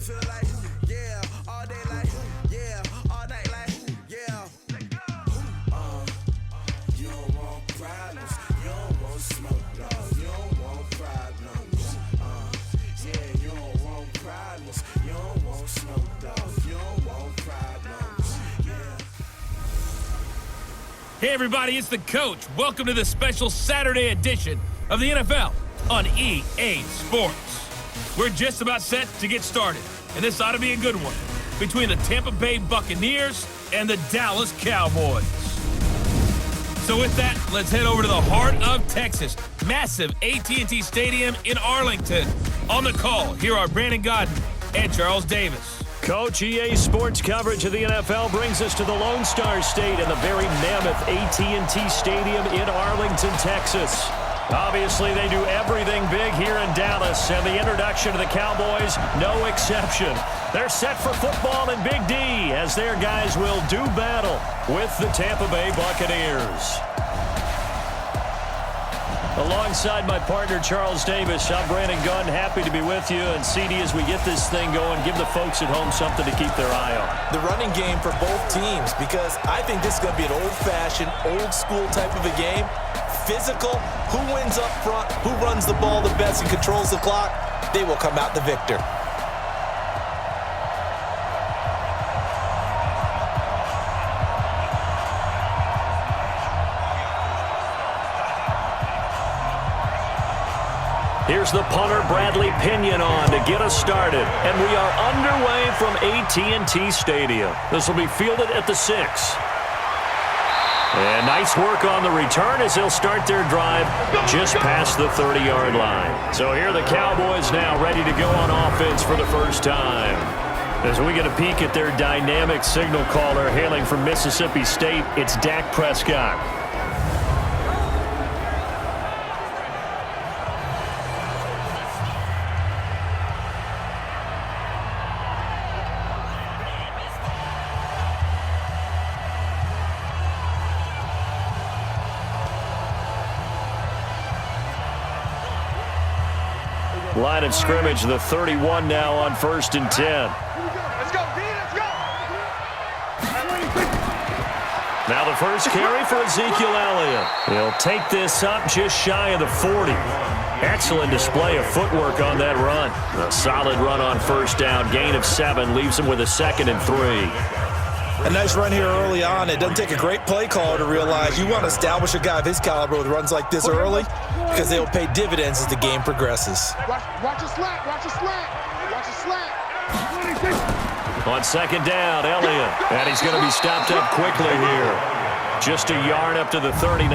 feel like, yeah, all day like, yeah, all night like, yeah. You don't want problems, you don't want smoke, dog. You don't want problems. Yeah, you don't want problems, you don't want smoke, dog. You don't want problems. Yeah. Hey everybody, it's the coach. Welcome to the special Saturday edition of the NFL on EA Sports. We're just about set to get started, and this ought to be a good one between the Tampa Bay Buccaneers and the Dallas Cowboys. So with that, let's head over to the heart of Texas, massive AT&T Stadium in Arlington. On the call, here are Brandon Godden and Charles Davis. Coach, EA Sports coverage of the NFL brings us to the Lone Star State and the very mammoth AT&T Stadium in Arlington, Texas. Obviously, they do everything big here in Dallas, and the introduction to the Cowboys, no exception. They're set for football in Big D as their guys will do battle with the Tampa Bay Buccaneers. Alongside my partner, Charles Davis, I'm Brandon Gunn, happy to be with you. And CD, as we get this thing going, give the folks at home something to keep their eye on. The running game for both teams, because I think this is going to be an old-fashioned, old-school type of a game. Physical, who wins up front, who runs the ball the best and controls the clock, they will come out the victor. Here's the punter, Bradley Pinion, on to get us started. And we are underway from AT&T Stadium. This will be fielded at the 6. And nice work on the return as they'll start their drive just past the 30-yard line. So here are the Cowboys now ready to go on offense for the first time. As we get a peek at their dynamic signal caller hailing from Mississippi State, it's Dak Prescott. Line of scrimmage, the 31 now on 1st and 10. Let's go, D, let's go. Now the first carry for Ezekiel Elliott. He'll take this up just shy of the 40. Excellent display of footwork on that run. A solid run on first down. Gain of 7 leaves him with a 2nd and 3. A nice run here early on. It doesn't take a great play caller to realize you want to establish a guy of his caliber with runs like this early because they will pay dividends as the game progresses. Watch a slant, watch a slant, watch a slant. On 2nd down, Elliott. And he's going to be stopped up quickly here. Just a yard up to the 39.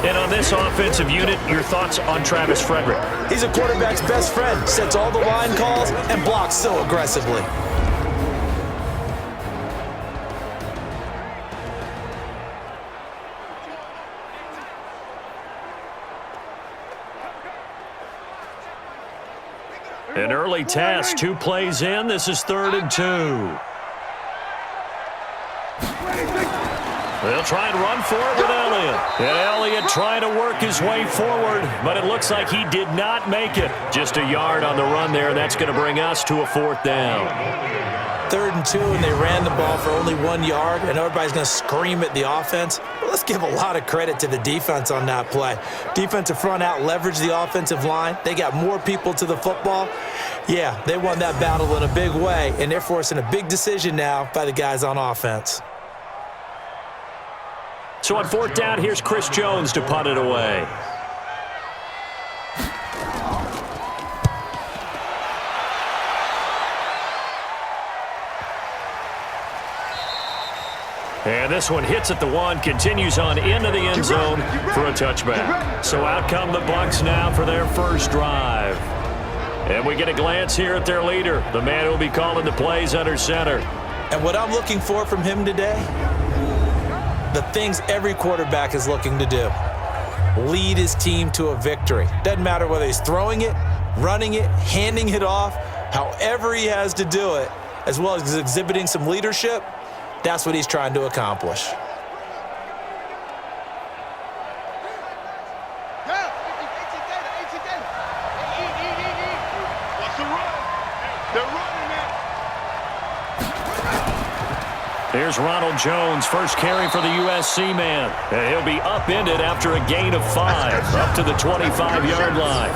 And on this offensive unit, your thoughts on Travis Frederick? He's a quarterback's best friend. Sets all the line calls and blocks so aggressively. An early task, 2 plays in. This is 3rd and 2. They'll try and run for it with Elliott. And Elliott trying to work his way forward, but it looks like he did not make it. Just a yard on the run there, and that's going to bring us to a 4th down. 3rd and 2, and they ran the ball for only 1 yard, and everybody's going to scream at the offense. Well, let's give a lot of credit to the defense on that play. Defensive front out leveraged the offensive line. They got more people to the football. Yeah, they won that battle in a big way, and they're forcing a big decision now by the guys on offense. So on 4th down, here's Chris Jones to punt it away. And this one hits at the 1, continues on into the end zone for a touchback. So out come the Bucs now for their first drive. And we get a glance here at their leader, the man who will be calling the plays under center. And what I'm looking for from him today, the things every quarterback is looking to do. Lead his team to a victory. Doesn't matter whether he's throwing it, running it, handing it off, however he has to do it, as well as exhibiting some leadership. That's what he's trying to accomplish. Here's Ronald Jones, first carry for the USC man. And he'll be upended after a gain of 5, up to the 25-yard line.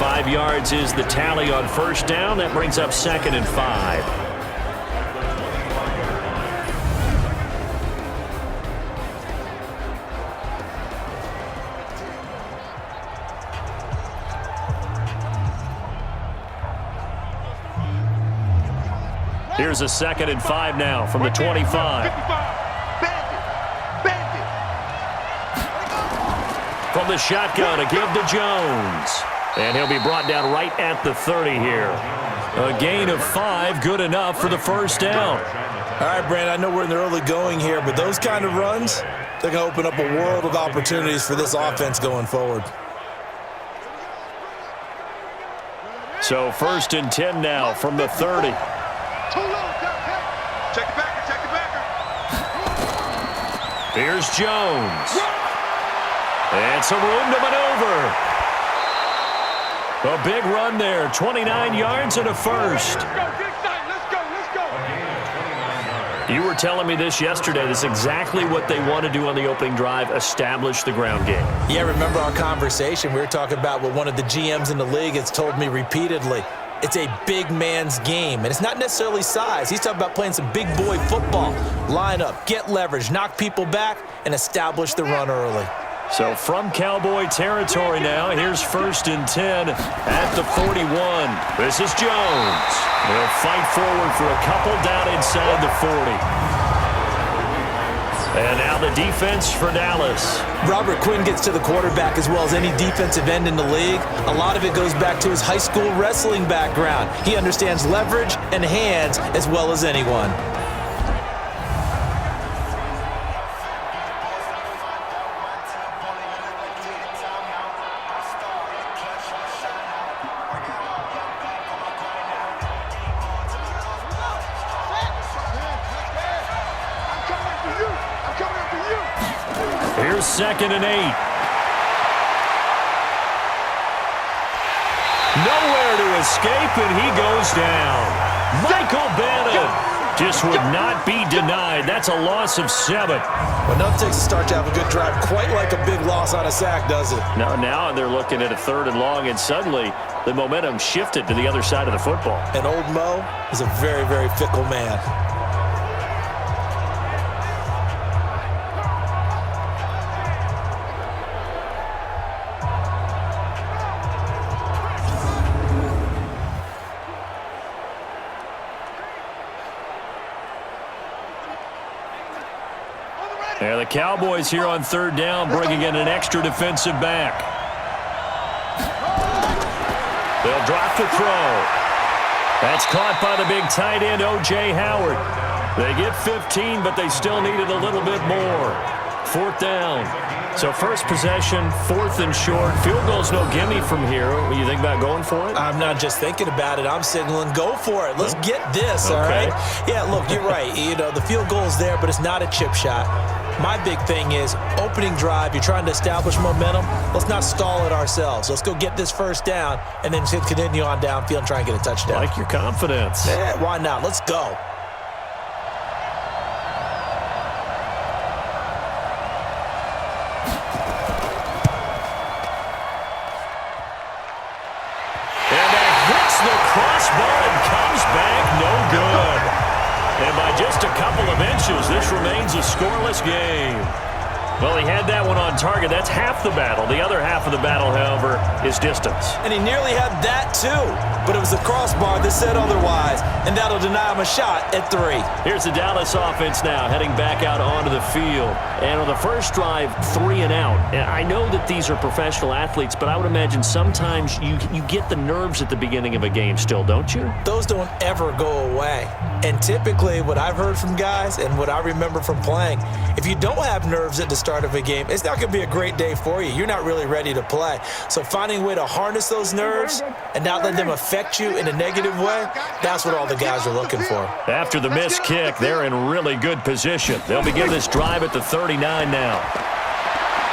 5 yards is the tally on first down. That brings up 2nd and 5. Here's a 2nd and 5 now from the 25. From the shotgun, a give to Jones. And he'll be brought down right at the 30 here. A gain of 5, good enough for the first down. All right, Brandon, I know we're in the early going here, but those kind of runs, they're going to open up a world of opportunities for this offense going forward. So 1st and 10 now from the 30. Check the backer, check the backer. Here's Jones. And some room to maneuver. A big run there, 29 yards and a first. Let's go, big side, let's go, let's go. You were telling me this yesterday. This is exactly what they want to do on the opening drive, establish the ground game. Yeah, remember our conversation? We were talking about what one of the GMs in the league has told me repeatedly. It's a big man's game, and it's not necessarily size. He's talking about playing some big boy football. Line up, get leverage, knock people back, and establish the run early. So from Cowboy territory now, here's 1st and 10 at the 41. This is Jones. They'll fight forward for a couple down inside the 40. And now the defense for Dallas. Robert Quinn gets to the quarterback as well as any defensive end in the league. A lot of it goes back to his high school wrestling background. He understands leverage and hands as well as anyone. Here's 2nd and 8. Nowhere to escape, and he goes down. Michael Bannon just would not be denied. That's a loss of 7. Well, nothing takes a start to have a good drive quite like a big loss on a sack, does it? Now they're looking at a 3rd and long, and suddenly the momentum shifted to the other side of the football. And old Mo is a very, very fickle man. And the Cowboys here on 3rd down, bringing in an extra defensive back. They'll drop the throw. That's caught by the big tight end, O.J. Howard. They get 15, but they still needed a little bit more. 4th down. So first possession, 4th and short. Field goal's no gimme from here. What do you think about going for it? I'm not just thinking about it. I'm signaling, go for it. Let's get this, all right? Yeah, look, you're right. You know, the field goal's there, but it's not a chip shot. My big thing is opening drive. You're trying to establish momentum. Let's not stall it ourselves. Let's go get this first down and then continue on downfield and try and get a touchdown. Like your confidence. Yeah, why not? Let's go. And by just a couple of inches, this remains a scoreless game. Well, he had that one on target. That's half the battle. The other half of the battle, however, is distance. And he nearly had that, too. But it was the crossbar that said otherwise, and that'll deny him a shot at 3. Here's the Dallas offense now, heading back out onto the field. And on the first drive, 3 and out. And I know that these are professional athletes, but I would imagine sometimes you get the nerves at the beginning of a game still, don't you? Those don't ever go away. And typically, what I've heard from guys and what I remember from playing, if you don't have nerves at the start of a game, it's not going to be a great day for you. You're not really ready to play. So finding a way to harness those nerves and not let them affect you in a negative way, that's what all the guys are looking for. After the missed kick, they're in really good position. They'll begin this drive at the 39 now.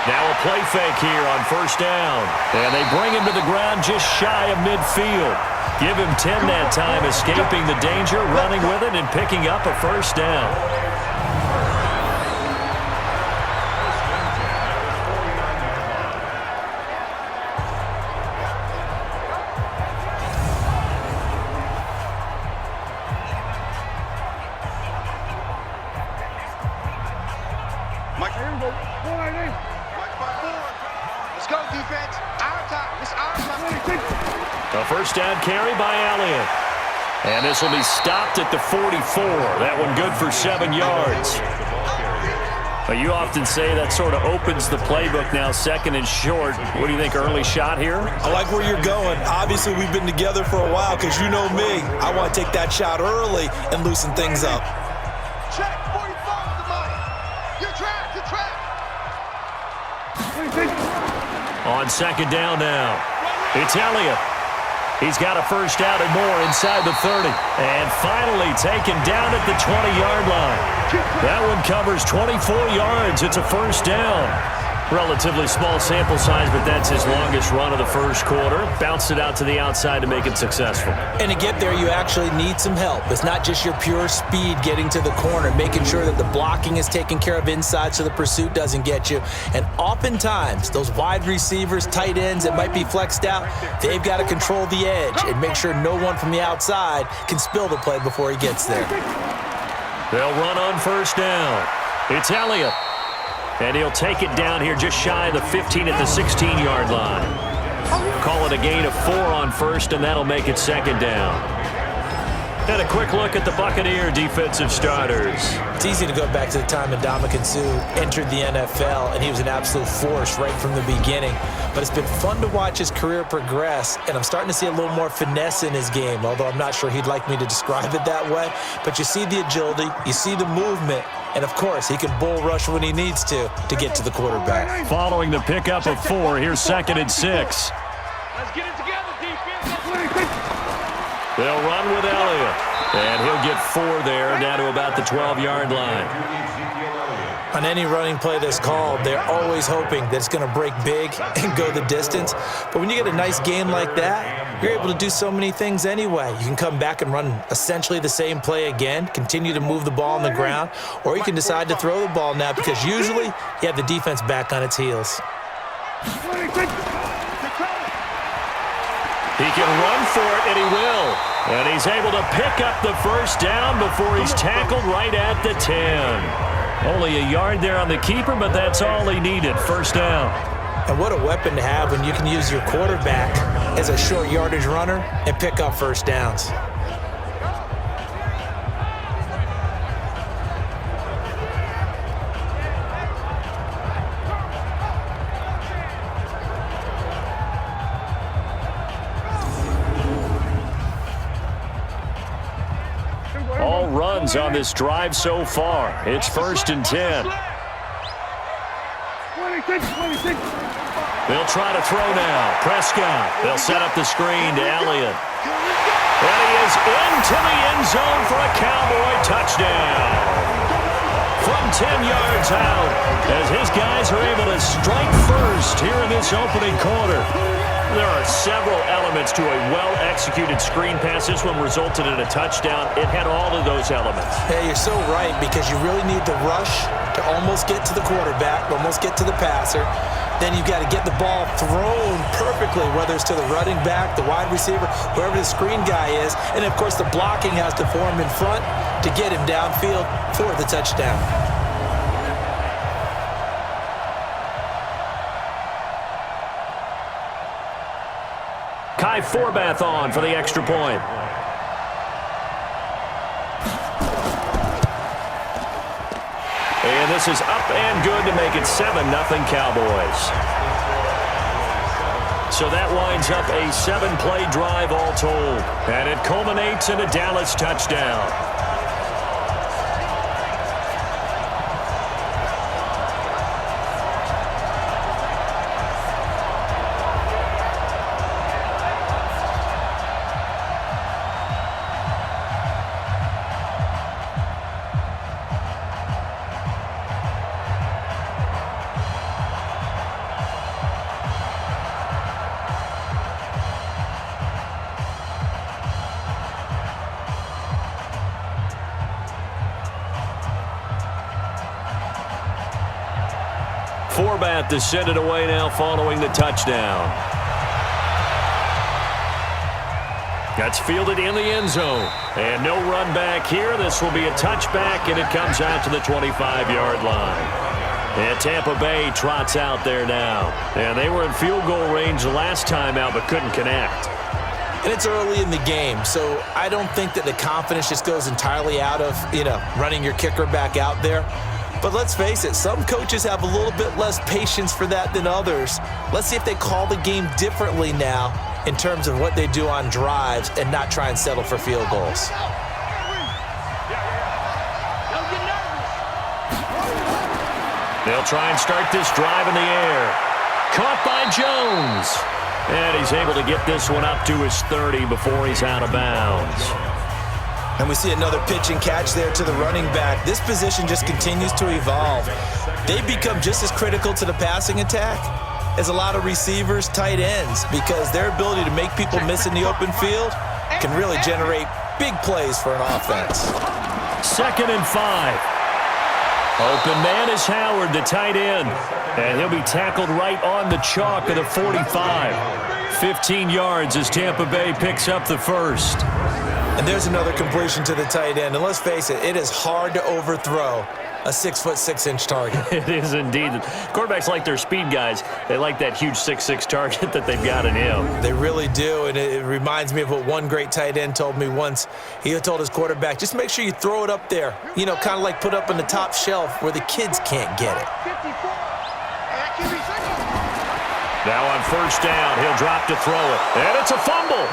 Now a play fake here on first down. And they bring him to the ground just shy of midfield. Give him 10 that time, escaping the danger, running with it, and picking up a first down. A first down carry by Elliott. And this will be stopped at the 44. That one good for 7 yards. But you often say that sort of opens the playbook now, second and short. What do you think, early shot here? I like where you're going. Obviously, we've been together for a while because you know me. I want to take that shot early and loosen things up. Check 45 the money. Your track, your track. On second down now, it's Elliott. He's got a first down and more inside the 30. And finally taken down at the 20-yard line. That one covers 24 yards. It's a first down. Relatively small sample size, but that's his longest run of the first quarter. Bounced it out to the outside to make it successful. And to get there, you actually need some help. It's not just your pure speed getting to the corner, making sure that the blocking is taken care of inside so the pursuit doesn't get you. And oftentimes, those wide receivers, tight ends that might be flexed out, they've got to control the edge and make sure no one from the outside can spill the play before he gets there. They'll run on first down. It's Elliott. And he'll take it down here just shy of the 15 at the 16-yard line. Call it a gain of 4 on first, and that'll make it second down. And a quick look at the Buccaneer defensive starters. It's easy to go back to the time that Ndamukong Suh entered the NFL, and he was an absolute force right from the beginning. But it's been fun to watch his career progress, and I'm starting to see a little more finesse in his game, although I'm not sure he'd like me to describe it that way. But you see the agility, you see the movement, and, of course, he can bull rush when he needs to get to the quarterback. Following the pickup of 4, here's second and 6. Let's get it together, defense. They'll run with Elliott, and he'll get 4 there, down to about the 12-yard line. On any running play that's called, they're always hoping that it's going to break big and go the distance. But when you get a nice gain like that, you're able to do so many things anyway. You can come back and run essentially the same play again, continue to move the ball on the ground, or you can decide to throw the ball now because usually you have the defense back on its heels. He can run for it, and he will. And he's able to pick up the first down before he's tackled right at the 10. Only a yard there on the keeper, but that's all he needed. First down. And what a weapon to have when you can use your quarterback as a short yardage runner and pick up first downs. All runs on this drive so far. It's first and 10. They'll try to throw now. Prescott. They'll set up the screen to Elliott. And he is into the end zone for a Cowboy touchdown. From 10 yards out, as his guys are able to strike first here in this opening quarter. There are several elements to a well-executed screen pass. This one resulted in a touchdown. It had all of those elements. Hey, you're so right, because you really need the rush to almost get to the quarterback, almost get to the passer. Then you've got to get the ball thrown perfectly, whether it's to the running back, the wide receiver, whoever the screen guy is. And, of course, the blocking has to form in front to get him downfield for the touchdown. Kai Forbath on for the extra point. And this is up and good to make it 7-0 Cowboys. So that winds up a 7-play drive all told. And it culminates in a Dallas touchdown. Forbath to send it away now following the touchdown. That's fielded in the end zone. And no run back here. This will be a touchback, and it comes out to the 25-yard line. And Tampa Bay trots out there now. And they were in field goal range the last time out but couldn't connect. And it's early in the game, so I don't think that the confidence just goes entirely out of, running your kicker back out there. But let's face it, some coaches have a little bit less patience for that than others. Let's see if they call the game differently now in terms of what they do on drives and not try and settle for field goals. They'll try and start this drive in the air. Caught by Jones. And he's able to get this one up to his 30 before he's out of bounds. And we see another pitch and catch there to the running back. This position just continues to evolve. They become just as critical to the passing attack as a lot of receivers, tight ends, because their ability to make people miss in the open field can really generate big plays for an offense. 2nd and 5. Open man is Howard, the tight end. And he'll be tackled right on the chalk of the 45. 15 yards as Tampa Bay picks up the first. And there's another completion to the tight end. And let's face it is hard to overthrow a 6'6" target. It is indeed. Quarterbacks like their speed guys. They like that huge 6'6" target that they've got in him. They really do, and it reminds me of what one great tight end told me once. He told his quarterback, just make sure you throw it up there, kind of like put up on the top shelf where the kids can't get it. Now on 1st down, he'll drop to throw it. And it's a fumble.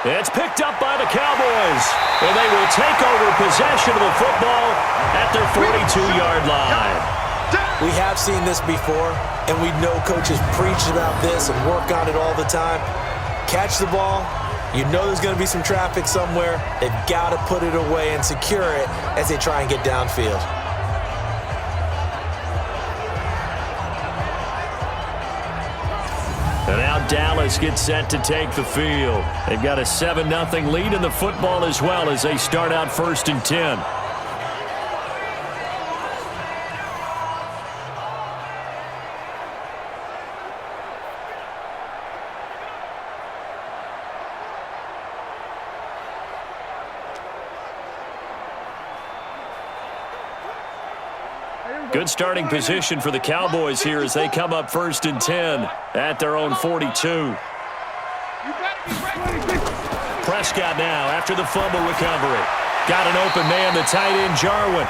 It's picked up by the Cowboys. And they will take over possession of the football at their 42-yard line. We have seen this before, and we know coaches preach about this and work on it all the time. Catch the ball. You know there's going to be some traffic somewhere. They've got to put it away and secure it as they try and get downfield. And now Dallas gets set to take the field. They've got a 7-0 lead in the football as well as they start out 1st and 10. Good starting position for the Cowboys here as they come up 1st and 10 at their own 42. Prescott now after the fumble recovery. Got an open man, the tight end Jarwin.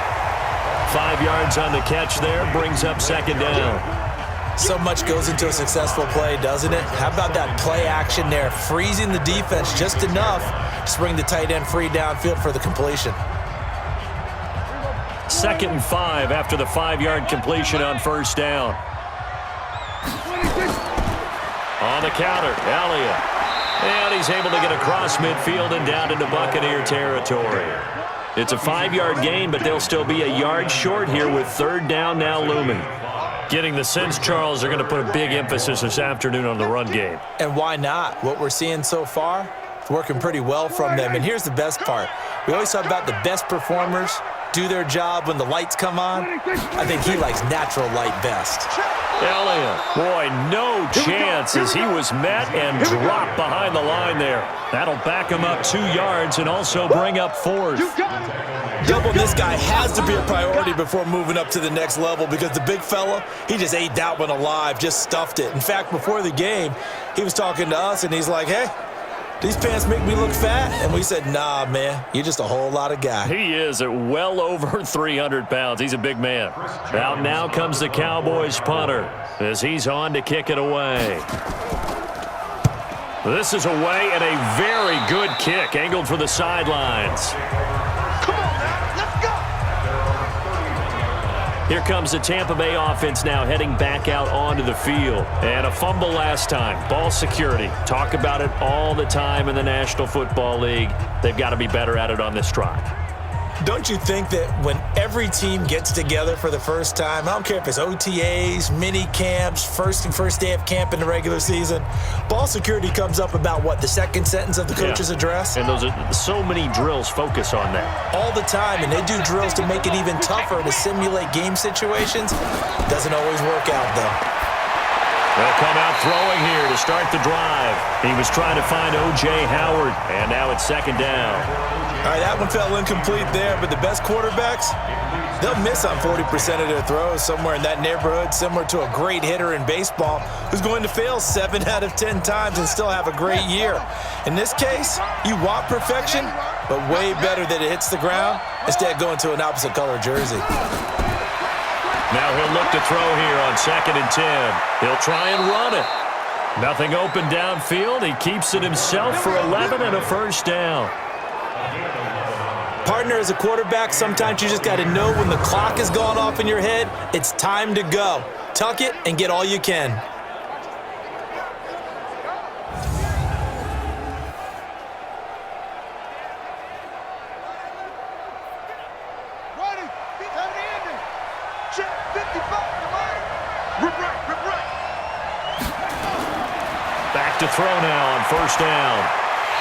5 yards on the catch there, brings up 2nd down. So much goes into a successful play, doesn't it? How about that play action there, freezing the defense just enough to bring the tight end free downfield for the completion. 2nd and 5 after the 5-yard completion on 1st down. On the counter, Elliott. And he's able to get across midfield and down into Buccaneer territory. It's a 5-yard gain, but they'll still be a yard short here with 3rd down now looming. Getting the sense, Charles, they're going to put a big emphasis this afternoon on the run game. And why not? What we're seeing so far, it's working pretty well from them. And here's the best part. We always talk about the best performers do their job when the lights come on. I think he likes natural light best. Elliott, boy, no chance as he was met and dropped behind the line there. That'll back him up 2 yards and also bring up 4th. Doubling this guy has to be a priority before moving up to the next level because the big fella, he just ate that one alive, just stuffed it. In fact, before the game, he was talking to us and he's like, hey, these pants make me look fat? And we said, nah, man, you're just a whole lot of guy. He is at well over 300 pounds. He's a big man. Out now comes the Cowboys punter as he's on to kick it away. This is away and a very good kick angled for the sidelines. Come on, man. Let's go. Here comes the Tampa Bay offense now heading back out onto the field. And a fumble last time. Ball security. Talk about it all the time in the National Football League. They've got to be better at it on this drive. Don't you think that when every team gets together for the first time, I don't care if it's OTAs, mini camps, first day of camp in the regular season, ball security comes up about what, the second sentence of the coach's address? And those are so many drills focus on that. All the time, and they do drills to make it even tougher to simulate game situations. Doesn't always work out, though. They'll come out throwing here to start the drive. He was trying to find O.J. Howard, and now it's second down. All right, that one fell incomplete there, but the best quarterbacks, they'll miss on 40% of their throws, somewhere in that neighborhood, similar to a great hitter in baseball who's going to fail 7 out of 10 times and still have a great year. In this case, you want perfection, but way better that it hits the ground instead of going to an opposite color jersey. Now he'll look to throw here on 2nd and 10. He'll try and run it. Nothing open downfield. He keeps it himself for 11 and a first down. Partner, as a quarterback, sometimes you just got to know when the clock has gone off in your head, it's time to go. Tuck it and get all you can. Ready. Time to end it. Check 55 to mine. Rip right. Back to throw now on first down.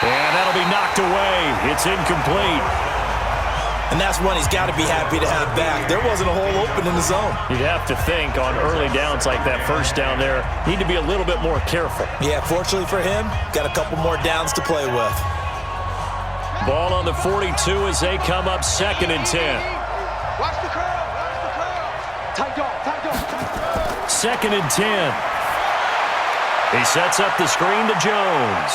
And that'll be knocked away. It's incomplete. And that's one he's got to be happy to have back. There wasn't a hole open in the zone. You'd have to think on early downs like that first down there, need to be a little bit more careful. Yeah, fortunately for him, got a couple more downs to play with. Ball on the 42 as they come up 2nd and 10. Watch the curl. Tight dog. 2nd and 10. He sets up the screen to Jones.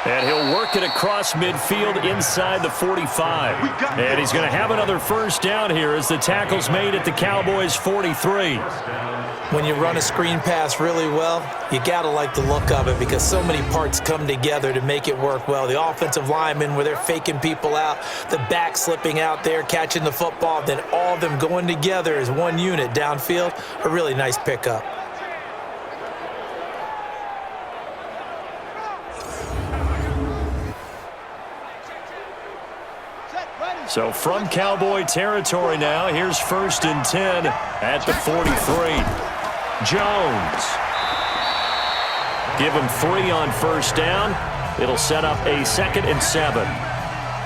And he'll work it across midfield inside the 45. And he's going to have another first down here as the tackle's made at the Cowboys' 43. When you run a screen pass really well, you got to like the look of it because so many parts come together to make it work well. The offensive linemen, where they're faking people out, the back slipping out there, catching the football, then all of them going together as one unit downfield, a really nice pickup. So from Cowboy territory now, here's 1st and 10 at the 43. Jones. Give him 3 on first down. It'll set up a 2nd and 7.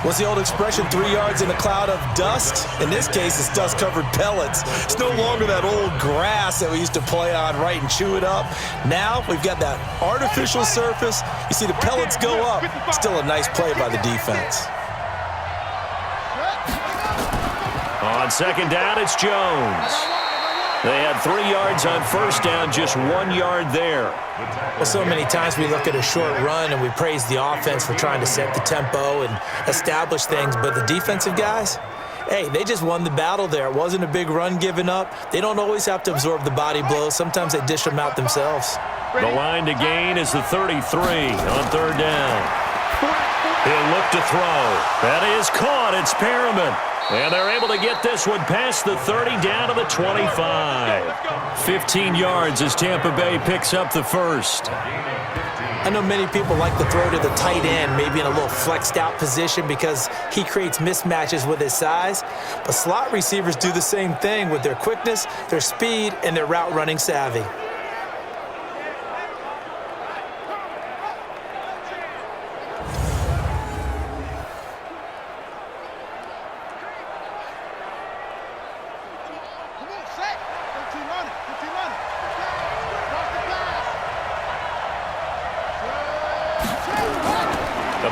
What's the old expression, 3 yards in a cloud of dust? In this case, it's dust-covered pellets. It's no longer that old grass that we used to play on, right, and chew it up. Now we've got that artificial surface. You see the pellets go up. Still a nice play by the defense. On 2nd down, it's Jones. They had 3 yards on first down, just 1 yard there. Well, so many times we look at a short run and we praise the offense for trying to set the tempo and establish things, but the defensive guys, hey, they just won the battle there. It wasn't a big run given up. They don't always have to absorb the body blows. Sometimes they dish them out themselves. The line to gain is the 33 on 3rd down. He'll look to throw. That is caught. It's Perriman. And they're able to get this one past the 30 down to the 25. 15 yards as Tampa Bay picks up the first. I know many people like to throw to the tight end, maybe in a little flexed out position because he creates mismatches with his size. But slot receivers do the same thing with their quickness, their speed, and their route running savvy.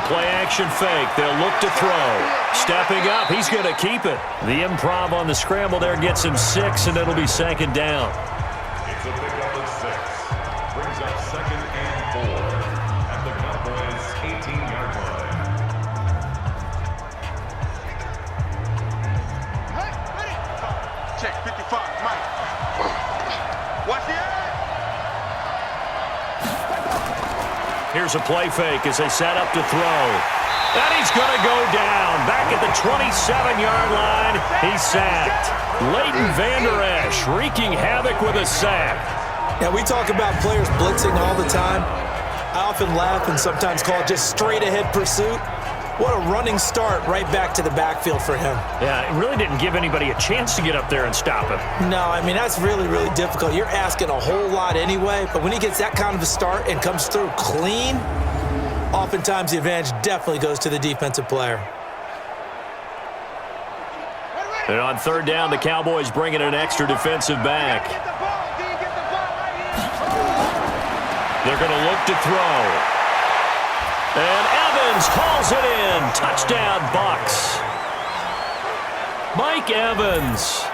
Play-action fake. They'll look to throw. Stepping up. He's going to keep it. The improv on the scramble there gets him 6, and it'll be 2nd down. It's a pickup of 6. Brings up 2nd and 4 at the Cowboys' 18-yard line. Hey, ready. Check 55, Mike. Watch the eye. Here's a play fake as they set up to throw. And he's going to go down. Back at the 27-yard line, he's sacked. Leighton Vander Esch wreaking havoc with a sack. Now, we talk about players blitzing all the time. I often laugh and sometimes call it just straight-ahead pursuit. What a running start right back to the backfield for him. Yeah, it really didn't give anybody a chance to get up there and stop him. No, I mean, that's really, really difficult. You're asking a whole lot anyway, but when he gets that kind of a start and comes through clean, oftentimes the advantage definitely goes to the defensive player. And on 3rd down, the Cowboys bring in an extra defensive back. They're going to look to throw. And Evans hauls it in. Touchdown, Bucs. Mike Evans,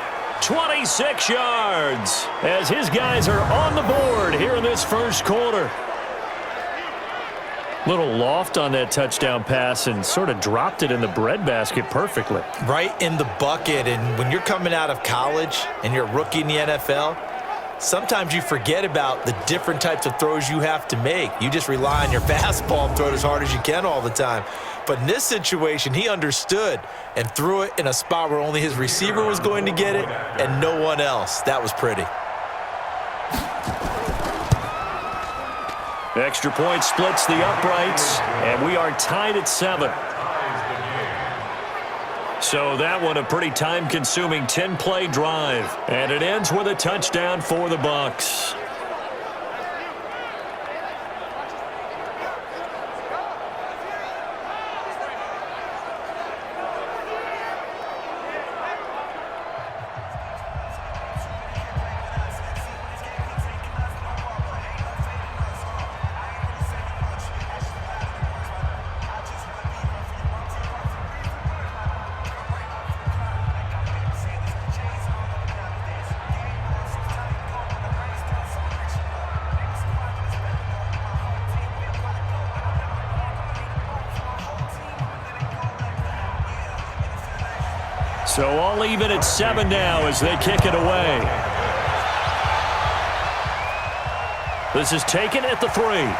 26 yards, as his guys are on the board here in this first quarter. Little loft on that touchdown pass and sort of dropped it in the breadbasket perfectly. Right in the bucket, and when you're coming out of college and you're a rookie in the NFL, sometimes you forget about the different types of throws you have to make. You just rely on your fastball and throw it as hard as you can all the time. But in this situation, he understood and threw it in a spot where only his receiver was going to get it and no one else. That was pretty. Extra point splits the uprights, and we are tied at 7. So that one a pretty time-consuming 10-play drive, and it ends with a touchdown for the Bucs. So all even at 7 now as they kick it away. This is taken at the 3. Well,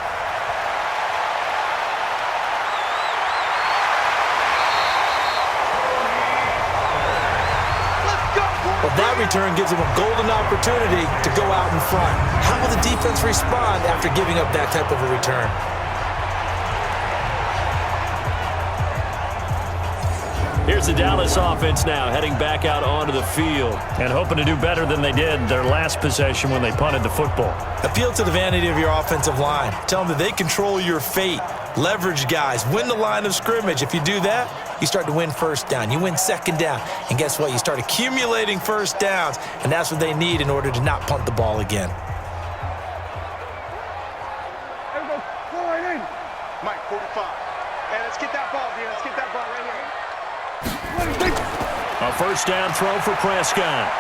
that return gives them a golden opportunity to go out in front. How will the defense respond after giving up that type of a return? Here's the Dallas offense now heading back out onto the field and hoping to do better than they did their last possession when they punted the football. Appeal to the vanity of your offensive line. Tell them that they control your fate. Leverage guys. Win the line of scrimmage. If you do that, you start to win first down. You win second down. And guess what? You start accumulating first downs, and that's what they need in order to not punt the ball again. Everybody, go right in. Mike, 45. Hey, let's get that ball, dude. Let's get that ball right here. A first down throw for Prescott.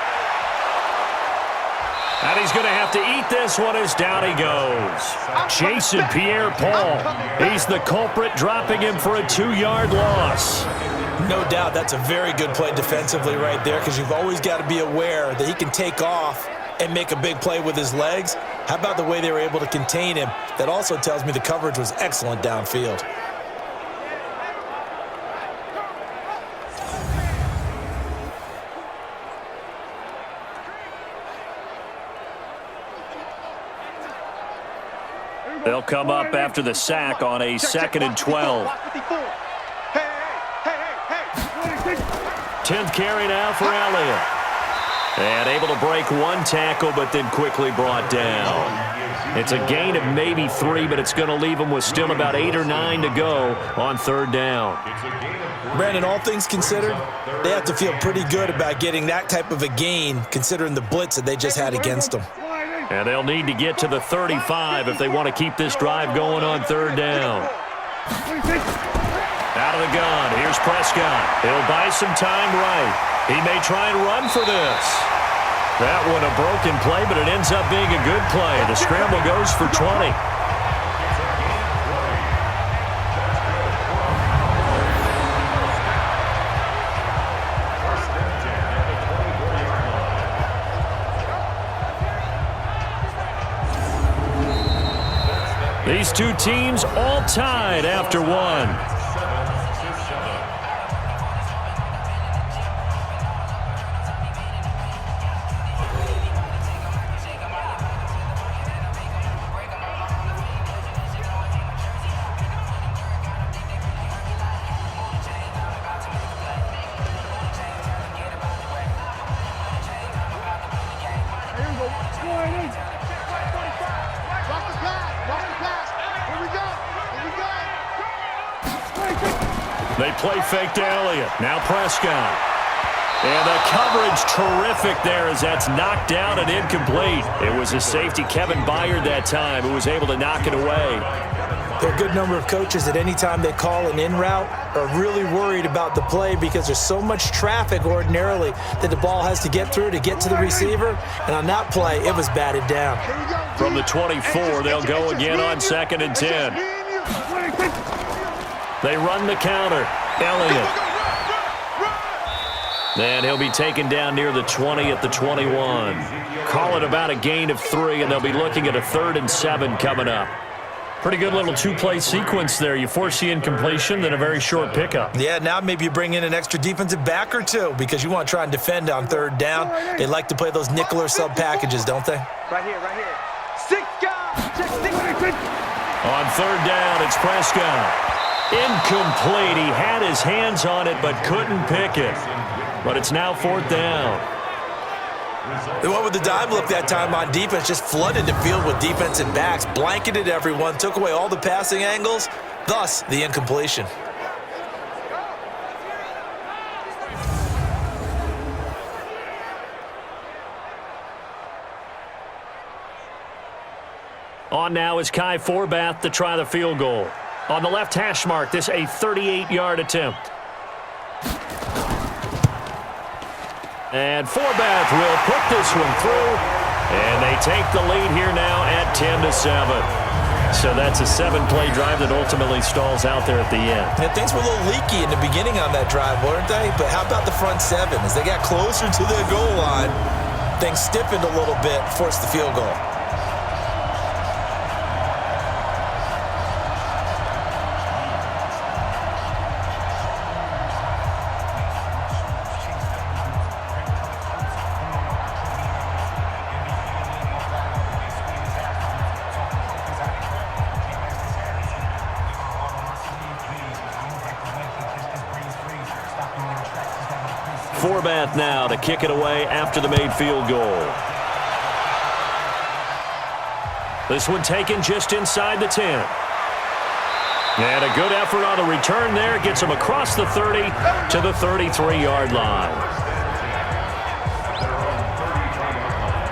And he's going to have to eat this one as down he goes. Jason Pierre-Paul. He's the culprit, dropping him for a 2-yard loss. No doubt that's a very good play defensively right there, because you've always got to be aware that he can take off and make a big play with his legs. How about the way they were able to contain him? That also tells me the coverage was excellent downfield. They'll come up after the sack on a 2nd and 12. 10th carry now for Elliott. And able to break one tackle, but then quickly brought down. It's a gain of maybe 3, but it's going to leave them with still about 8 or 9 to go on 3rd down. Brandon, all things considered, they have to feel pretty good about getting that type of a gain, considering the blitz that they just had against them. And they'll need to get to the 35 if they want to keep this drive going on 3rd down. Out of the gun, here's Prescott. He'll buy some time right. He may try and run for this. That one a broken play, but it ends up being a good play. The scramble goes for 20. These two teams all tied after 1. They play fake to Elliott. Now Prescott. And the coverage terrific there as that's knocked down and incomplete. It was a safety, Kevin Byard, that time, who was able to knock it away. There are a good number of coaches that any time they call an in route are really worried about the play because there's so much traffic ordinarily that the ball has to get through to get to the receiver. And on that play, it was batted down. From the 24, they'll go again on 2nd and 10. They run the counter. Elliott. And he'll be taken down near the 20 at the 21. Call it about a gain of 3, and they'll be looking at a 3rd and 7 coming up. Pretty good little two-play sequence there. You force the incompletion, then a very short pickup. Yeah, now maybe you bring in an extra defensive back or two because you want to try and defend on 3rd down. They like to play those nickel or sub packages, don't they? Right here, right here. 6 guys. Check 6. On 3rd down, it's Prescott. Incomplete. He had his hands on it but couldn't pick it. But it's now 4th down. They went with the dive look that time on defense, just flooded the field with defensive backs, blanketed everyone, took away all the passing angles, thus the incompletion. On now is Kai Forbath to try the field goal. On the left hash mark, this a 38-yard attempt. And Forbath will put this one through, and they take the lead here now at 10-7. So that's a 7-play drive that ultimately stalls out there at the end. And things were a little leaky in the beginning on that drive, weren't they? But how about the front 7? As they got closer to their goal line, things stiffened a little bit, forced the field goal. Forbath now to kick it away after the made field goal. This one taken just inside the 10. And a good effort on the return there. Gets him across the 30 to the 33-yard line.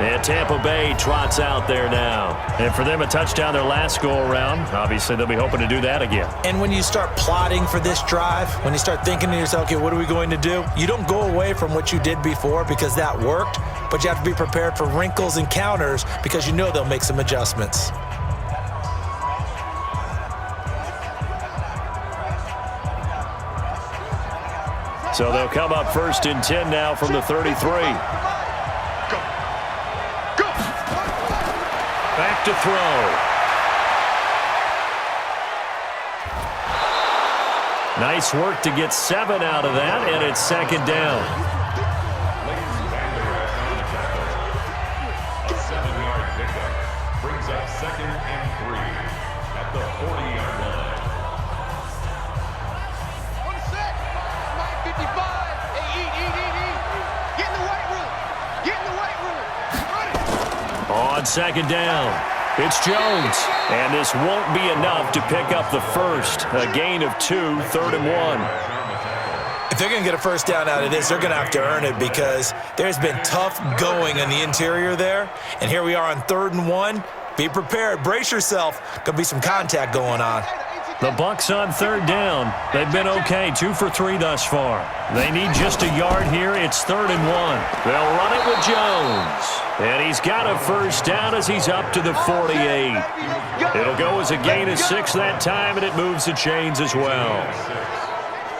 And Tampa Bay trots out there now. And for them, a touchdown their last go-around. Obviously, they'll be hoping to do that again. And when you start plotting for this drive, when you start thinking to yourself, okay, what are we going to do? You don't go away from what you did before because that worked, but you have to be prepared for wrinkles and counters because you know they'll make some adjustments. So they'll come up 1st and 10 now from the 33. Back to throw. Nice work to get 7 out of that, and it's 2nd down. A 7-yard pickup brings up 2nd and 3 at the 40-yard line. On the set. 55. Hey, eat. Get in the weight room. Get in the weight room. Run it. On 2nd down, it's Jones. And this won't be enough to pick up the first. A gain of 2, 3rd and 1. If they're going to get a first down out of this, they're going to have to earn it because there's been tough going in the interior there. And here we are on 3rd and 1. Be prepared. Brace yourself. Going to be some contact going on. The Bucs on 3rd down. They've been okay, 2 for 3 thus far. They need just a yard here. It's 3rd and 1. They'll run it with Jones. And he's got a first down as he's up to the 48. It'll go as a gain of 6 that time, and it moves the chains as well.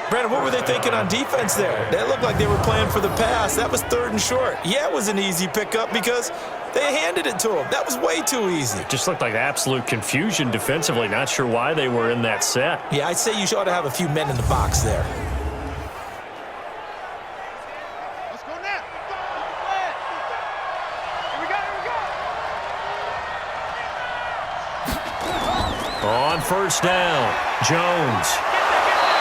Brandon, what were they thinking on defense there? That looked like they were playing for the pass. That was 3rd and short. Yeah, it was an easy pickup because they handed it to him. That was way too easy. Just looked like absolute confusion defensively. Not sure why they were in that set. Yeah, I'd say you ought to have a few men in the box there. Let's go now. Here we go. On 1st down, Jones.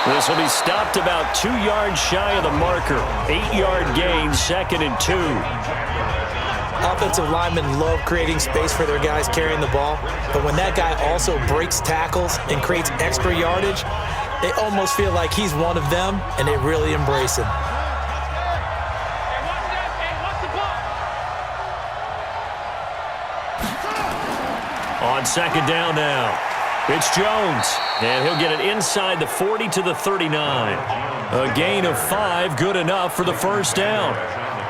This will be stopped about 2 yards shy of the marker. 8-yard gain, 2nd and 2. Offensive linemen love creating space for their guys carrying the ball, but when that guy also breaks tackles and creates extra yardage, they almost feel like he's one of them, and they really embrace him. On second down now, it's Jones, and he'll get it inside the 40 to the 39. A gain of 5, good enough for the first down.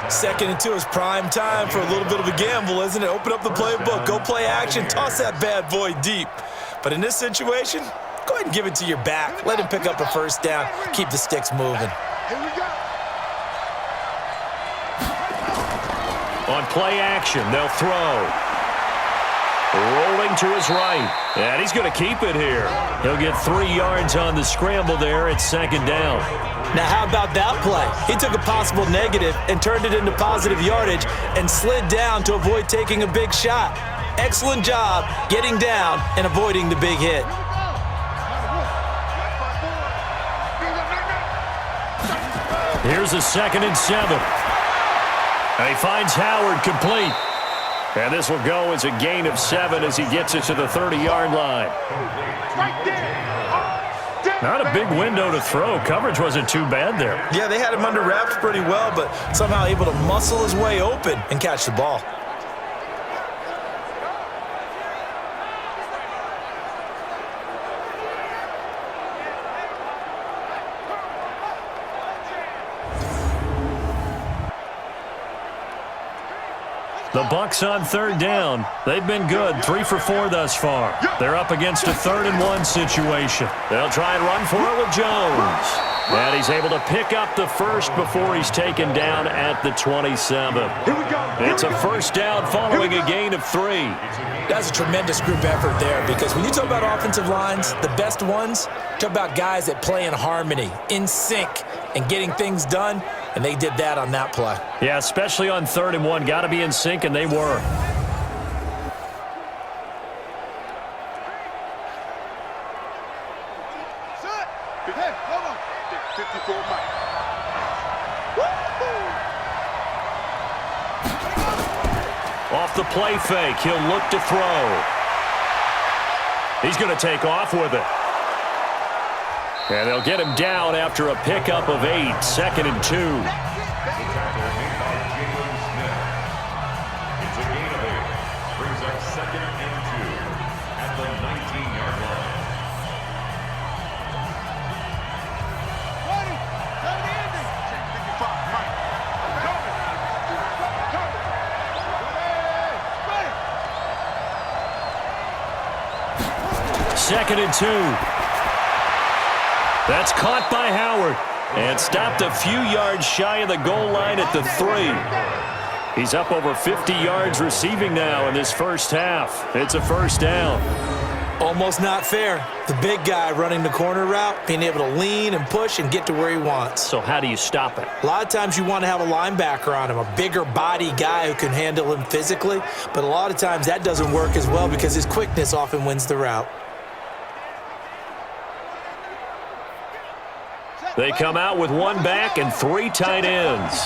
2nd and 2 is prime time for a little bit of a gamble, isn't it? Open up the playbook, go play action, toss that bad boy deep. But in this situation, go ahead and give it to your back. Let him pick up a first down, keep the sticks moving. Here we go. On play action, they'll throw. Rolling to his right, and he's going to keep it here. He'll get 3 yards on the scramble there at second down. Now, how about that play? He took a possible negative and turned it into positive yardage and slid down to avoid taking a big shot. Excellent job getting down and avoiding the big hit. Here's a 2nd and 7. And he finds Howard complete. And this will go as a gain of 7 as he gets it to the 30-yard line. Not a big window to throw. Coverage wasn't too bad there. Yeah, they had him under wraps pretty well, but somehow able to muscle his way open and catch the ball. The Bucs on 3rd down. They've been good, 3 for 4 thus far. They're up against a 3rd and 1 situation. They'll try and run for it with Jones. And he's able to pick up the first before he's taken down at the 27. It's a first down following a gain of 3. That's a tremendous group effort there, because when you talk about offensive lines, the best ones, talk about guys that play in harmony, in sync, and getting things done, and they did that on that play. Yeah, especially on 3rd and 1. Got to be in sync, and they were. Hey, hold on. 54 Mike. Off the play fake, he'll look to throw. He's going to take off with it. And they'll get him down after a pickup of 8, 2nd and 2. It's a gain of 8. Brings up 2nd and 2 at the 19-yard line. 20. 55 Mike. Ready. 2nd and 2. That's caught by Howard and stopped a few yards shy of the goal line at the 3. He's up over 50 yards receiving now in this first half. It's a first down. Almost not fair. The big guy running the corner route, being able to lean and push and get to where he wants. So how do you stop it? A lot of times you want to have a linebacker on him, a bigger body guy who can handle him physically, but a lot of times that doesn't work as well because his quickness often wins the route. They come out with 1 back and 3 tight ends.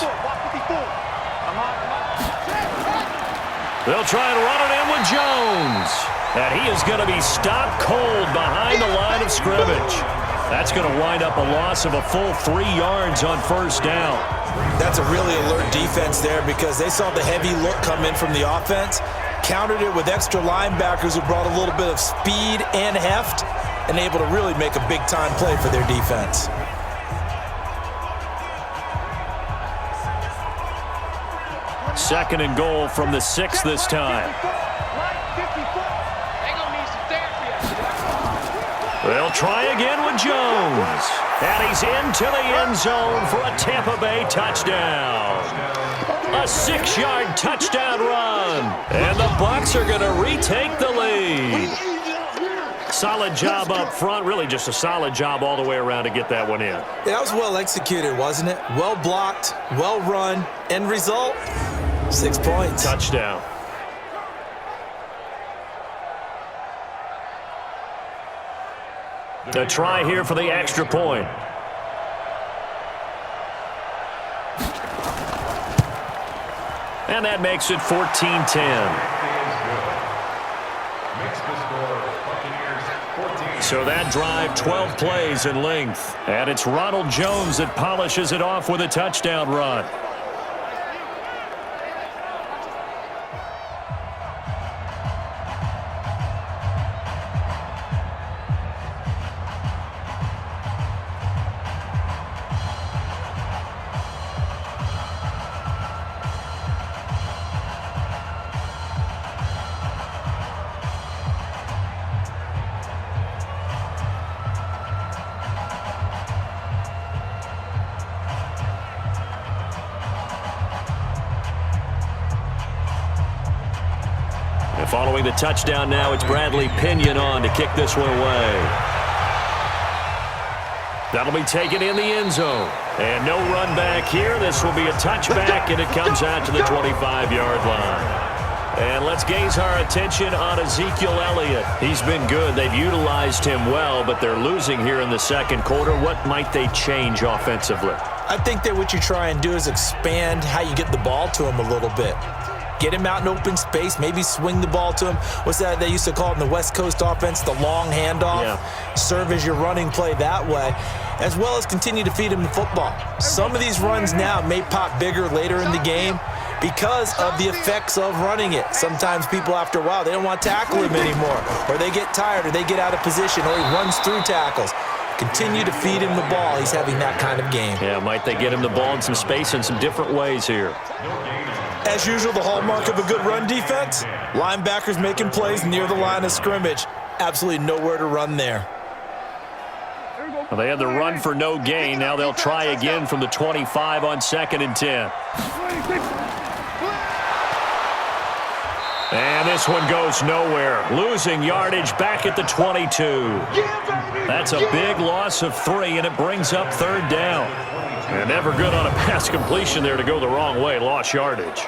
They'll try and run it in with Jones. And he is going to be stopped cold behind the line of scrimmage. That's going to wind up a loss of a full 3 yards on first down. That's a really alert defense there because they saw the heavy look come in from the offense, countered it with extra linebackers who brought a little bit of speed and heft, and able to really make a big-time play for their defense. Second and goal from the 6 this time. They'll try again with Jones. And he's into the end zone for a Tampa Bay touchdown. A 6-yard touchdown run. And the Bucs are going to retake the lead. Solid job up front. Really just a solid job all the way around to get that one in. Yeah, that was well executed, wasn't it? Well blocked, well run. End result, 6 points. Touchdown. A try here for the extra point. And that makes it 14-10. So that drive, 12 plays in length. And it's Ronald Jones that polishes it off with a touchdown run. Following the touchdown now, it's Bradley Pinion on to kick this one away. That'll be taken in the end zone. And no run back here. This will be a touchback, and it comes out to the 25-yard line. And let's gaze our attention on Ezekiel Elliott. He's been good. They've utilized him well, but they're losing here in the second quarter. What might they change offensively? I think that what you try and do is expand how you get the ball to him a little bit. Get him out in open space, maybe swing the ball to him. What's that they used to call it in the West Coast offense, the long handoff? Yeah. Serve as your running play that way, as well as continue to feed him the football. Some of these runs now may pop bigger later in the game because of the effects of running it. Sometimes people, after a while, they don't want to tackle him anymore, or they get tired, or they get out of position, or he runs through tackles. Continue to feed him the ball. He's having that kind of game. Yeah, might they get him the ball in some space in some different ways here? As usual, the hallmark of a good run defense, linebackers making plays near the line of scrimmage. Absolutely nowhere to run there. Well, they had the run for no gain. Now they'll try again from the 25 on 2nd and 10. And this one goes nowhere. Losing yardage back at the 22. That's a big loss of 3, and it brings up 3rd down. And never good on a pass completion there to go the wrong way. Lost yardage.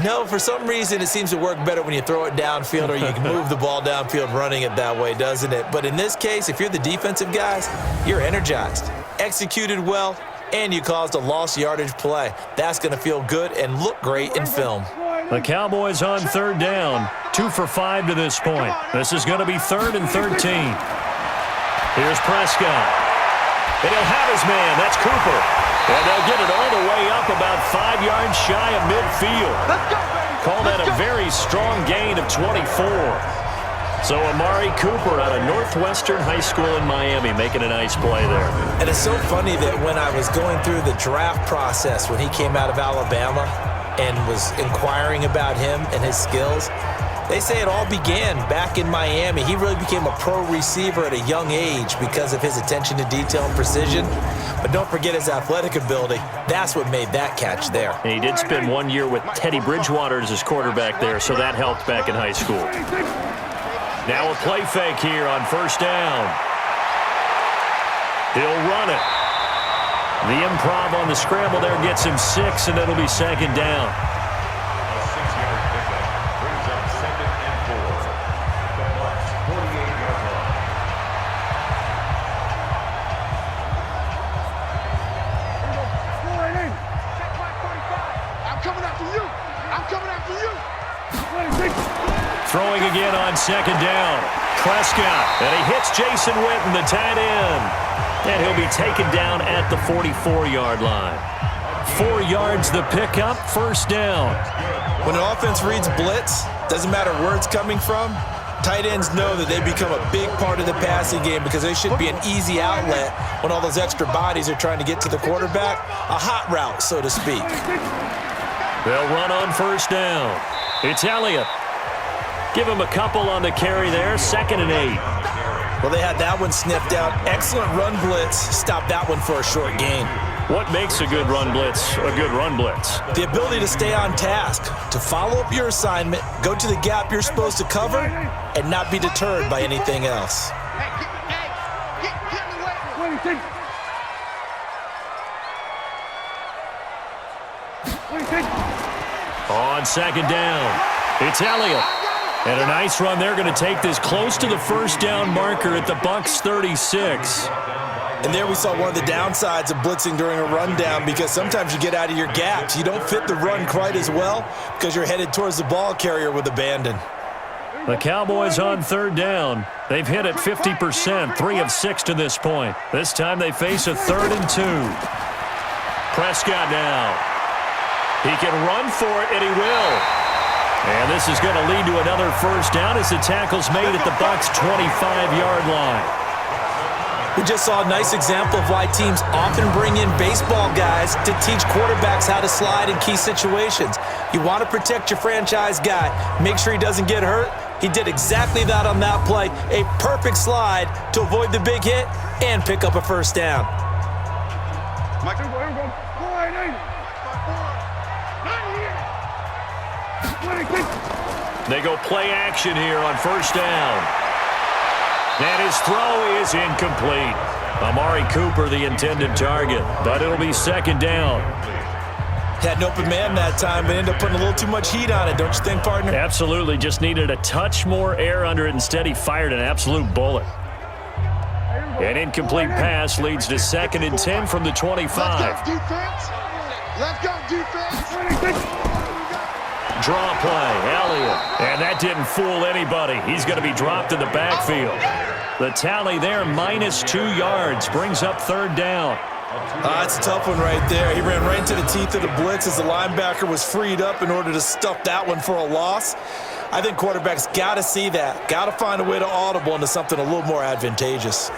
No, for some reason, it seems to work better when you throw it downfield or you can move the ball downfield running it that way, doesn't it? But in this case, if you're the defensive guys, you're energized, executed well, and you caused a lost yardage play. That's going to feel good and look great in film. The Cowboys on 3rd down. 2 for 5 to this point. This is going to be 3rd and 13. Here's Prescott. And he'll have his man. That's Cooper. And they'll get it all the way up about 5 yards shy of midfield. Call that a very strong gain of 24. So Amari Cooper out of Northwestern High School in Miami making a nice play there. And it's so funny that when I was going through the draft process when he came out of Alabama and was inquiring about him and his skills, they say it all began back in Miami. He really became a pro receiver at a young age because of his attention to detail and precision. But don't forget his athletic ability. That's what made that catch there. And he did spend 1 year with Teddy Bridgewater as his quarterback there, so that helped back in high school. Now a play fake here on 1st down. He'll run it. The improv on the scramble there gets him 6, and it'll be 2nd down. A 6-yard pickup brings up 2nd and 4. The Bucs 48-yard line. I'm coming after you. I'm coming after you. Throwing again on 2nd down. Prescott, and he hits Jason Witten, the tight end. And he'll be taken down at the 44-yard line. 4 yards the pickup, 1st down. When an offense reads blitz, doesn't matter where it's coming from, tight ends know that they become a big part of the passing game because they should be an easy outlet when all those extra bodies are trying to get to the quarterback. A hot route, so to speak. They'll run on 1st down. It's Elliott. Give him a couple on the carry there, 2nd and 8. Well, they had that one sniffed out. Excellent run blitz. Stop that one for a short gain. What makes a good run blitz a good run blitz? The ability to stay on task, to follow up your assignment, go to the gap you're supposed to cover, and not be deterred by anything else. Get in the way. On 2nd down, it's Elliott. And a nice run. They're going to take this close to the 1st down marker at the Bucs 36. And there we saw one of the downsides of blitzing during a rundown because sometimes you get out of your gaps. You don't fit the run quite as well because you're headed towards the ball carrier with abandon. The Cowboys on 3rd down. They've hit it 50%, 3 of 6 to this point. This time they face a 3rd and 2. Prescott now. He can run for it, and he will. And this is going to lead to another 1st down as the tackle's made at the Bucs' 25-yard line. We just saw a nice example of why teams often bring in baseball guys to teach quarterbacks how to slide in key situations. You want to protect your franchise guy. Make sure he doesn't get hurt. He did exactly that on that play. A perfect slide to avoid the big hit and pick up a 1st down. They go play action here on first down. And his throw is incomplete. Amari Cooper, the intended target, but it'll be second down. Had an open man that time, but ended up putting a little too much heat on it, don't you think, partner? Absolutely. Just needed a touch more air under it. Instead, he fired an absolute bullet. An incomplete pass leads to 2nd and 10 from the 25. Let's go, defense. Let's go, defense. Draw play, Elliott. And that didn't fool anybody. He's going to be dropped in the backfield. The tally there, -2 yards, brings up 3rd down. That's a tough one right there. He ran right into the teeth of the blitz as the linebacker was freed up in order to stuff that one for a loss. I think quarterbacks got to see that. Got to find a way to audible into something a little more advantageous.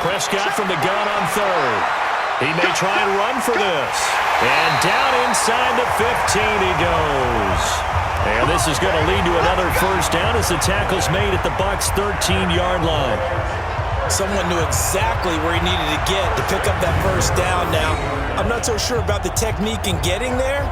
Prescott from the gun on 3rd. He may try and run for this. And down inside the 15 he goes. And this is going to lead to another first down as the tackle's made at the Bucs' 13-yard line. Someone knew exactly where he needed to get to pick up that first down now. I'm not so sure about the technique in getting there,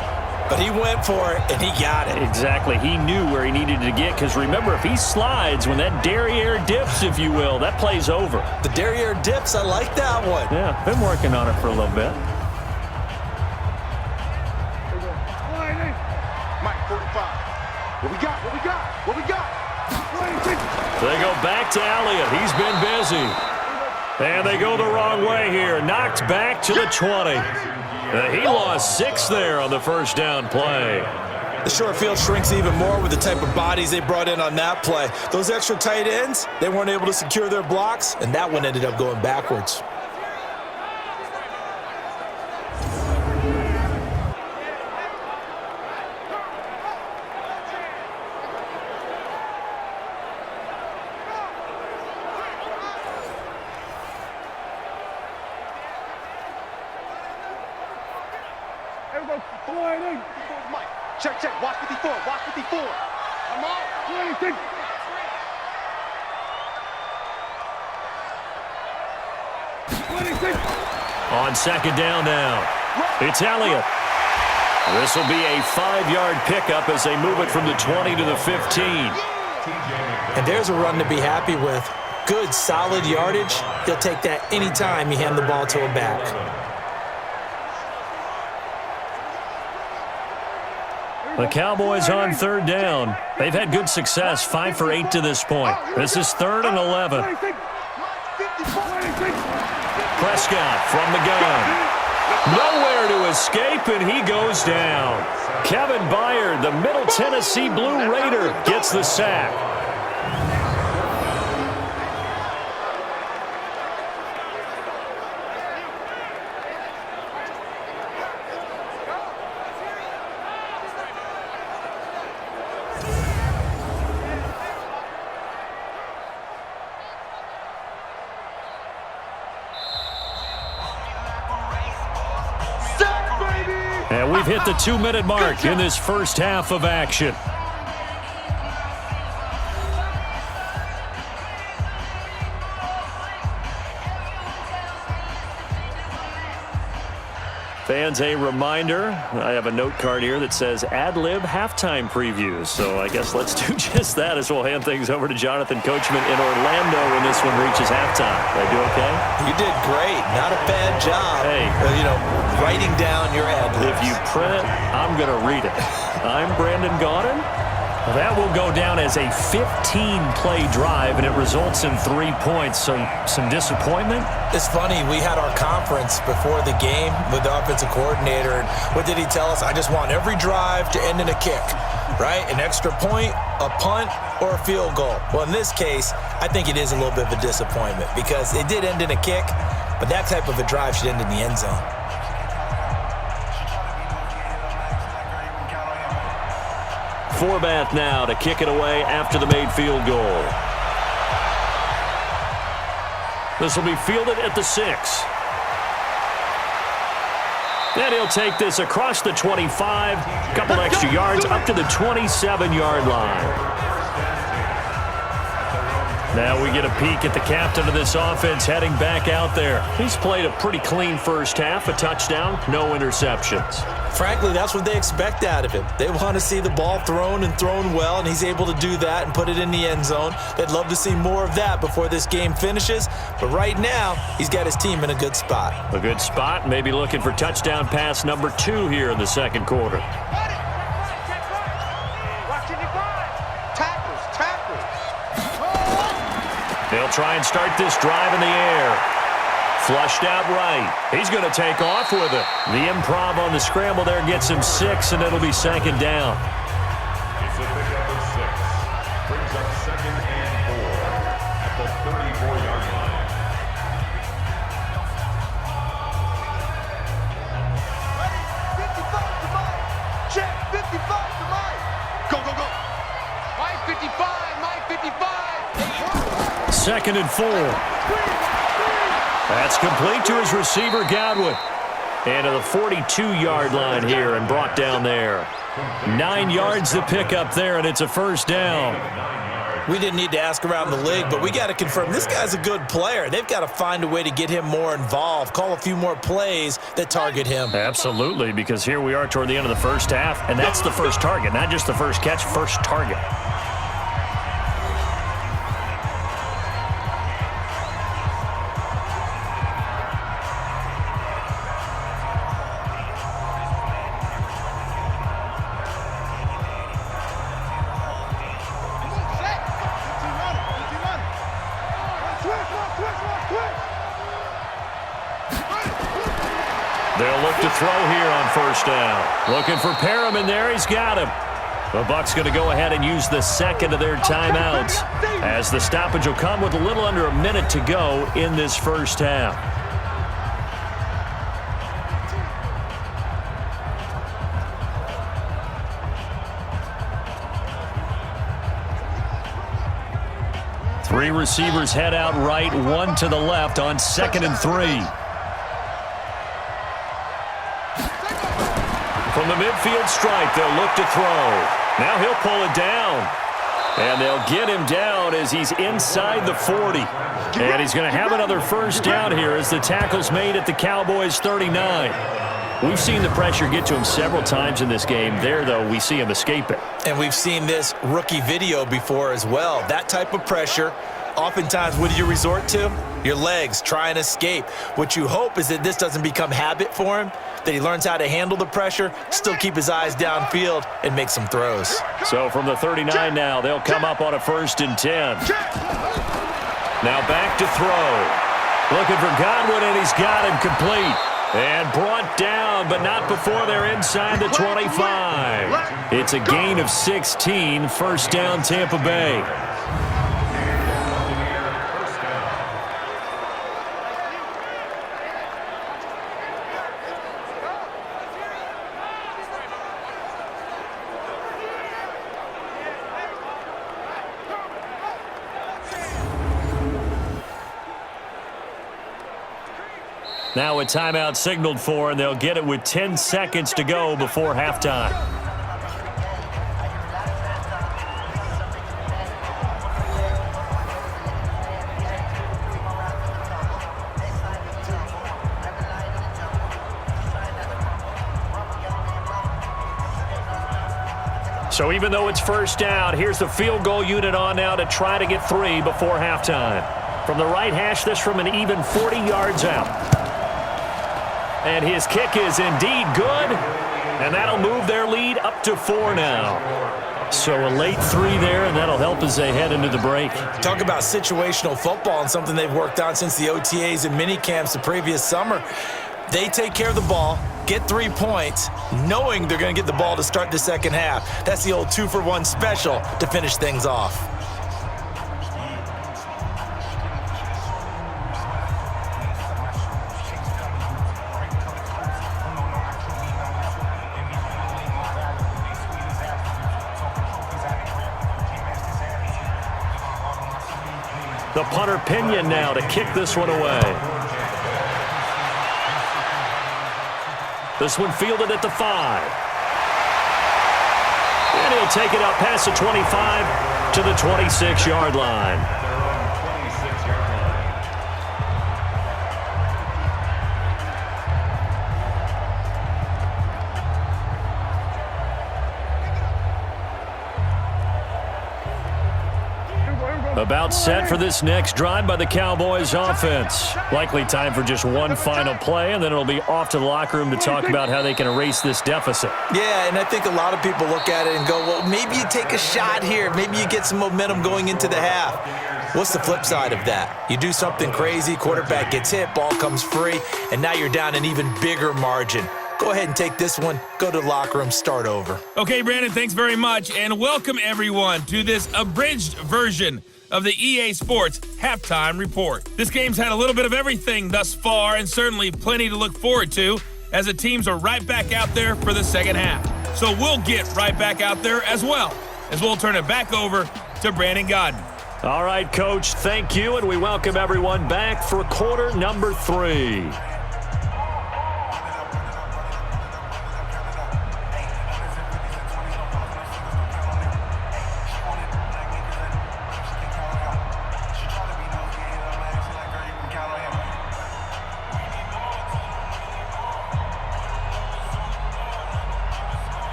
but he went for it, and he got it. Exactly. He knew where he needed to get, because remember, if he slides, when that derriere dips, if you will, that play's over. The derriere dips, I like that one. Yeah, been working on it for a little bit. Mike, 45. What we got? What we got? What we got? They go back to Elliott. He's been busy. And they go the wrong way here. Knocked back to the 20. He lost 6 there on the first down play. The short field shrinks even more with the type of bodies they brought in on that play. Those extra tight ends, they weren't able to secure their blocks, and that one ended up going backwards. Mike, check. Watch 54. Watch 54. I'm out. On second down now, it's Elliott. This will be a 5-yard pickup as they move it from the 20 to the 15. And there's a run to be happy with. Good, solid yardage. He'll take that anytime you hand the ball to a back. The Cowboys on 3rd down. They've had good success, 5 for 8 to this point. This is 3rd and 11. Prescott from the gun. Nowhere to escape, and he goes down. Kevin Byard, the Middle Tennessee Blue Raider, gets the sack. And we've hit the 2-minute mark in this first half of action. Fans, a reminder, I have a note card here that says ad-lib halftime previews. So I guess let's do just that as we'll hand things over to Jonathan Coachman in Orlando when this one reaches halftime. Did I do okay? You did great. Not a bad job. Hey. Writing down your ad-libs. If you print it, I'm going to read it. I'm Brandon Gaudin. That will go down as a 15-play drive, and it results in 3 points. So some disappointment. It's funny, we had our conference before the game with the offensive coordinator, and what did he tell us? I just want every drive to end in a kick, right? An extra point, a punt, or a field goal. Well, in this case, I think it is a little bit of a disappointment because it did end in a kick, but that type of a drive should end in the end zone. Forbath now to kick it away after the made field goal. This will be fielded at the 6. And he'll take this across the 25, couple extra yards up to the 27-yard line. Now we get a peek at the captain of this offense heading back out there. He's played a pretty clean first half, a touchdown, no interceptions. Frankly, that's what they expect out of him. They want to see the ball thrown and thrown well, and he's able to do that and put it in the end zone. They'd love to see more of that before this game finishes, but right now, he's got his team in a good spot. A good spot, maybe looking for touchdown pass number 2 here in the second quarter. They'll try and start this drive in the air. Flushed out right. He's going to take off with it. The improv on the scramble there gets him 6, and it'll be second down. It's a pickup of 6. Brings up second and 4 at the 34-yard line. Ready? 55 to Mike. Check. 55 to Mike. Go, go, go. Mike 55. Mike 55. Second and 4. That's complete to his receiver, Godwin. And to the 42-yard line here and brought down there. 9 yards to pick up there, and it's a first down. We didn't need to ask around the league, but we got to confirm this guy's a good player. They've got to find a way to get him more involved, call a few more plays that target him. Absolutely, because here we are toward the end of the first half, and that's the first target, not just the first catch, first target. They'll look to throw here on first down. Looking for Perriman there. He's got him. The Bucs going to go ahead and use the second of their timeouts as the stoppage will come with a little under a minute to go in this first half. Three receivers head out right, one to the left on second and 3. From the midfield stripe, they'll look to throw. Now he'll pull it down. And they'll get him down as he's inside the 40. And he's going to have another first down here as the tackle's made at the Cowboys' 39. We've seen the pressure get to him several times in this game. There, though, we see him escape it. And we've seen this rookie video before as well. That type of pressure, oftentimes, what do you resort to? Your legs, try and escape. What you hope is that this doesn't become habit for him, that he learns how to handle the pressure, still keep his eyes downfield, and make some throws. So from the 39 now, they'll come up on a 1st and 10. Now back to throw. Looking for Godwin, and he's got him complete. And brought down, but not before they're inside the 25. It's a gain of 16, first down Tampa Bay. Now a timeout signaled for, and they'll get it with 10 seconds to go before halftime. So even though it's first down, here's the field goal unit on now to try to get 3 before halftime. From the right hash, this from an even 40 yards out. And his kick is indeed good, and that'll move their lead up to 4 now. So a late 3 there, and that'll help as they head into the break. Talk about situational football and something they've worked on since the OTAs and mini camps the previous summer. They take care of the ball, get 3 points, knowing they're going to get the ball to start the second half. That's the old 2-for-1 special to finish things off. The punter Pinion now to kick this one away. This one fielded at the 5. And he'll take it out past the 25 to the 26-yard line. About set for this next drive by the Cowboys offense. Likely time for just one final play, and then it'll be off to the locker room to talk about how they can erase this deficit. Yeah, and I think a lot of people look at it and go, well, maybe you take a shot here. Maybe you get some momentum going into the half. What's the flip side of that? You do something crazy, quarterback gets hit, ball comes free, and now you're down an even bigger margin. Go ahead and take this one, go to the locker room, start over. Okay, Brandon, thanks very much, and welcome everyone to this abridged version of the EA Sports Halftime Report. This game's had a little bit of everything thus far, and certainly plenty to look forward to, as the teams are right back out there for the second half. So we'll get right back out there as well, as we'll turn it back over to Brandon Godden. All right, Coach, thank you, and we welcome everyone back for quarter number 3.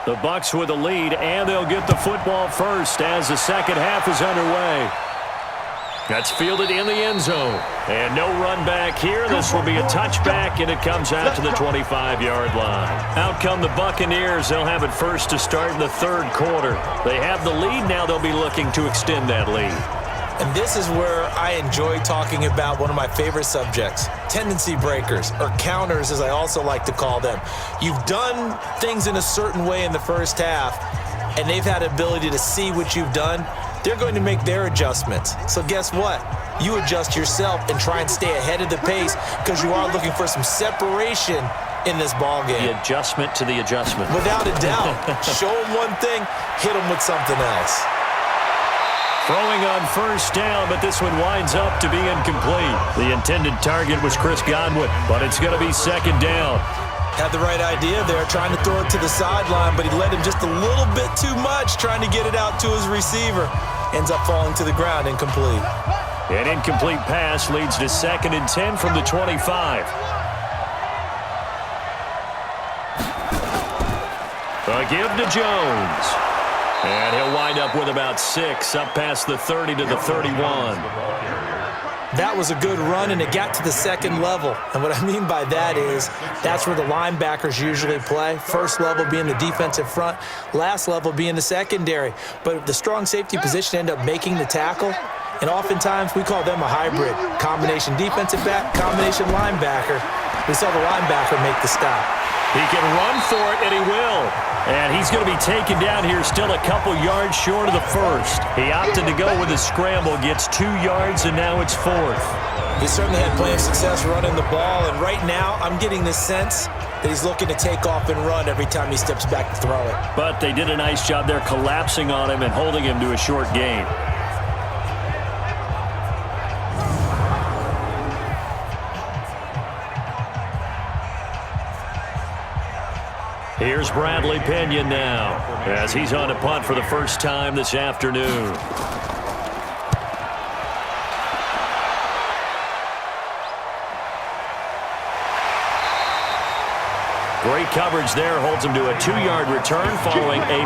The Bucs with a lead, and they'll get the football first as the second half is underway. That's fielded in the end zone. And no run back here. This will be a touchback, and it comes out to the 25-yard line. Out come the Buccaneers. They'll have it first to start in the third quarter. They have the lead. Now they'll be looking to extend that lead. And this is where I enjoy talking about one of my favorite subjects, tendency breakers, or counters as I also like to call them. You've done things in a certain way in the first half, and they've had ability to see what you've done. They're going to make their adjustments. So guess what? You adjust yourself and try and stay ahead of the pace because you are looking for some separation in this ball game. The adjustment to the adjustment. Without a doubt. Show them one thing, hit them with something else. Throwing on first down, but this one winds up to be incomplete. The intended target was Chris Godwin, but it's going to be second down. Had the right idea there, trying to throw it to the sideline, but he let him just a little bit too much, trying to get it out to his receiver. Ends up falling to the ground, incomplete. An incomplete pass leads to 2nd and 10 from the 25. A give to Jones. And he'll wind up with about 6, up past the 30 to the 31. That was a good run, and it got to the second level. And what I mean by that is that's where the linebackers usually play. First level being the defensive front, last level being the secondary. But the strong safety position ended up making the tackle, and oftentimes we call them a hybrid. Combination defensive back, combination linebacker. We saw the linebacker make the stop. He can run for it, and he will. And he's going to be taken down here still a couple yards short of the first. He opted to go with a scramble, gets 2 yards, and now it's 4th. He certainly had plenty of success running the ball, and right now I'm getting the sense that he's looking to take off and run every time he steps back to throw it. But they did a nice job there collapsing on him and holding him to a short gain. Here's Bradley Pinion now, as he's on a punt for the first time this afternoon. Great coverage there, holds him to a 2-yard return following a